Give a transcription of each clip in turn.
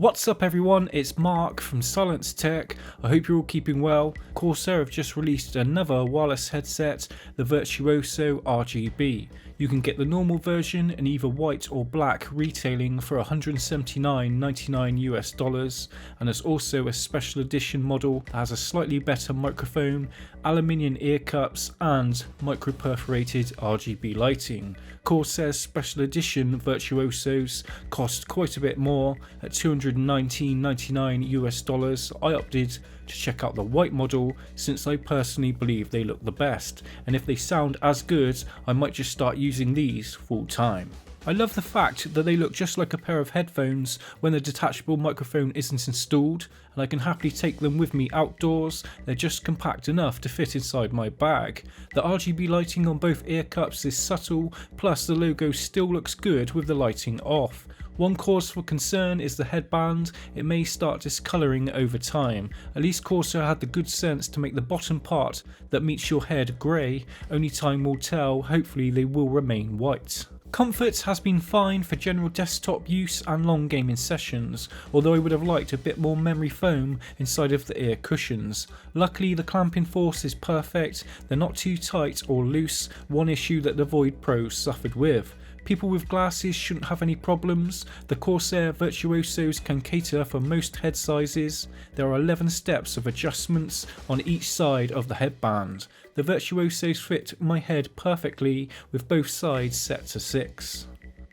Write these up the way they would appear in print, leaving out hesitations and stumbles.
What's up everyone, it's Mark from Silence Tech. I hope you're all keeping well. Corsair have just released another wireless headset, the Virtuoso RGB. You can get the normal version in either white or black, retailing for $179.99 US, and there's also a special edition model that has a slightly better microphone, aluminium ear cups and micro perforated RGB lighting. Corsair's special edition Virtuosos cost quite a bit more at $219.99 US. I opted to check out the white model since I personally believe they look the best, and if they sound as good I might just start using these full time. I love the fact that they look just like a pair of headphones when the detachable microphone isn't installed, and I can happily take them with me outdoors. They're just compact enough to fit inside my bag. The RGB lighting on both ear cups is subtle, plus the logo still looks good with the lighting off. One cause for concern is the headband. It may start discolouring over time. At least Corsair had the good sense to make the bottom part that meets your head grey. Only time will tell, hopefully they will remain white. Comfort has been fine for general desktop use and long gaming sessions, although I would have liked a bit more memory foam inside of the ear cushions. Luckily the clamping force is perfect, they're not too tight or loose, one issue that the Void Pro suffered with. People with glasses shouldn't have any problems. The Corsair Virtuosos can cater for most head sizes. There are 11 steps of adjustments on each side of the headband. The Virtuosos fit my head perfectly with both sides set to 6.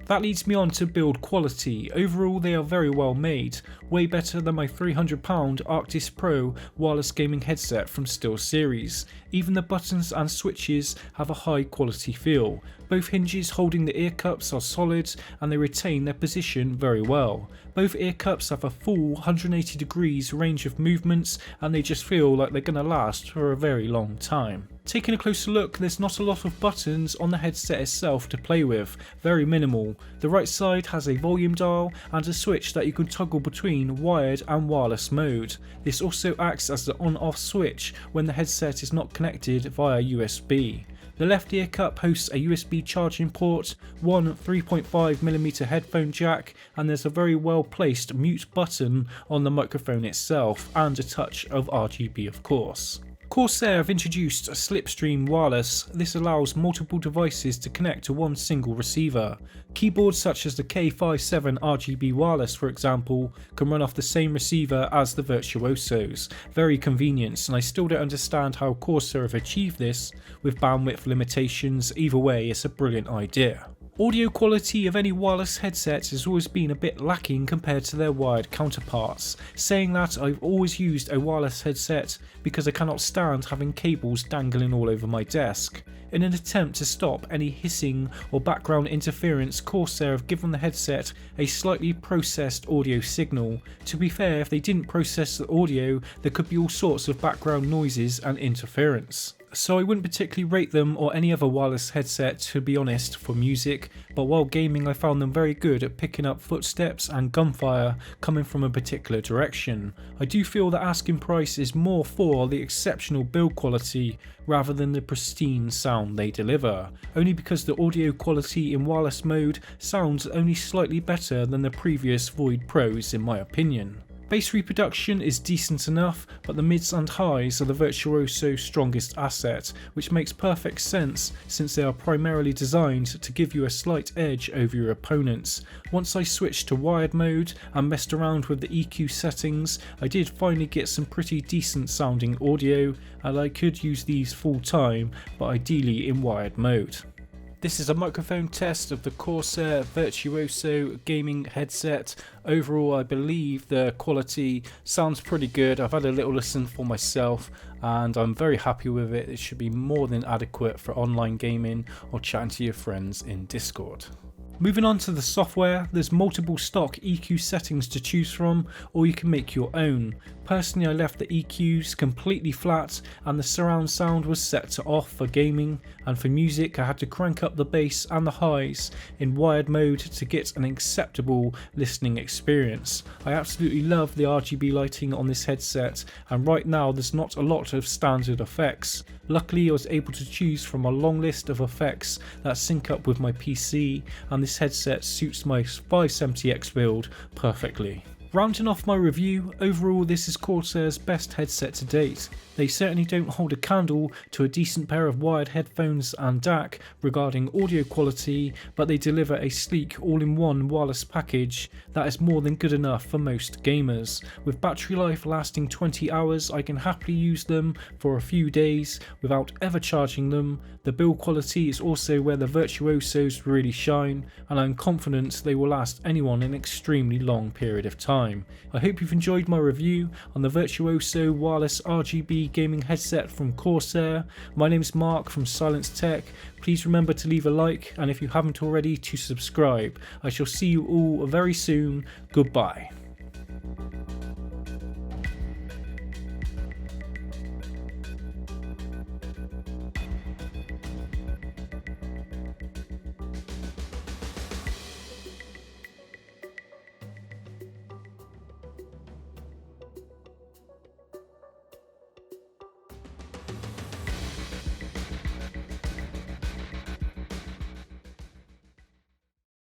That leads me on to build quality. Overall they are very well made, way better than my £300 Arctis Pro wireless gaming headset from SteelSeries. Even the buttons and switches have a high quality feel. Both hinges holding the ear cups are solid and they retain their position very well. Both ear cups have a full 180 degrees range of movements and they just feel like they're going to last for a very long time. Taking a closer look, there's not a lot of buttons on the headset itself to play with, very minimal. The right side has a volume dial and a switch that you can toggle between wired and wireless mode. This also acts as the on-off switch when the headset is not connected via USB. The left ear cup hosts a USB charging port, one 3.5mm headphone jack, and there's a very well placed mute button on the microphone itself, and a touch of RGB of course. Corsair have introduced Slipstream Wireless. This allows multiple devices to connect to one single receiver. Keyboards such as the K57 RGB Wireless, for example, can run off the same receiver as the Virtuosos. Very convenient, and I still don't understand how Corsair have achieved this with bandwidth limitations. Either way, it's a brilliant idea. Audio quality of any wireless headset has always been a bit lacking compared to their wired counterparts. Saying that, I've always used a wireless headset because I cannot stand having cables dangling all over my desk. In an attempt to stop any hissing or background interference, Corsair have given the headset a slightly processed audio signal. To be fair, if they didn't process the audio, there could be all sorts of background noises and interference. So I wouldn't particularly rate them or any other wireless headset, to be honest, for music, but while gaming I found them very good at picking up footsteps and gunfire coming from a particular direction. I do feel the asking price is more for the exceptional build quality rather than the pristine sound they deliver, only because the audio quality in wireless mode sounds only slightly better than the previous Void Pros in my opinion. Bass reproduction is decent enough, but the mids and highs are the Virtuoso's strongest asset, which makes perfect sense since they are primarily designed to give you a slight edge over your opponents. Once I switched to wired mode and messed around with the EQ settings, I did finally get some pretty decent sounding audio, and I could use these full time, but ideally in wired mode. This is a microphone test of the Corsair Virtuoso gaming headset. Overall I believe the quality sounds pretty good. I've had a little listen for myself and I'm very happy with it. It should be more than adequate for online gaming or chatting to your friends in Discord. Moving on to the software, there's multiple stock EQ settings to choose from, or you can make your own. Personally I left the EQs completely flat and the surround sound was set to off for gaming, and for music I had to crank up the bass and the highs in wired mode to get an acceptable listening experience. I absolutely love the RGB lighting on this headset, and right now there's not a lot of standard effects. Luckily I was able to choose from a long list of effects that sync up with my PC, and this headset suits my 570X build perfectly. Rounding off my review, overall this is Corsair's best headset to date. They certainly don't hold a candle to a decent pair of wired headphones and DAC regarding audio quality, but they deliver a sleek all-in-one wireless package that is more than good enough for most gamers. With battery life lasting 20 hours, I can happily use them for a few days without ever charging them. The build quality is also where the Virtuosos really shine, and I'm confident they will last anyone an extremely long period of time. I hope you've enjoyed my review on the Virtuoso wireless RGB gaming headset from Corsair. My name's Mark from Silence Tech. Please remember to leave a like, and if you haven't already, to subscribe. I shall see you all very soon. Goodbye.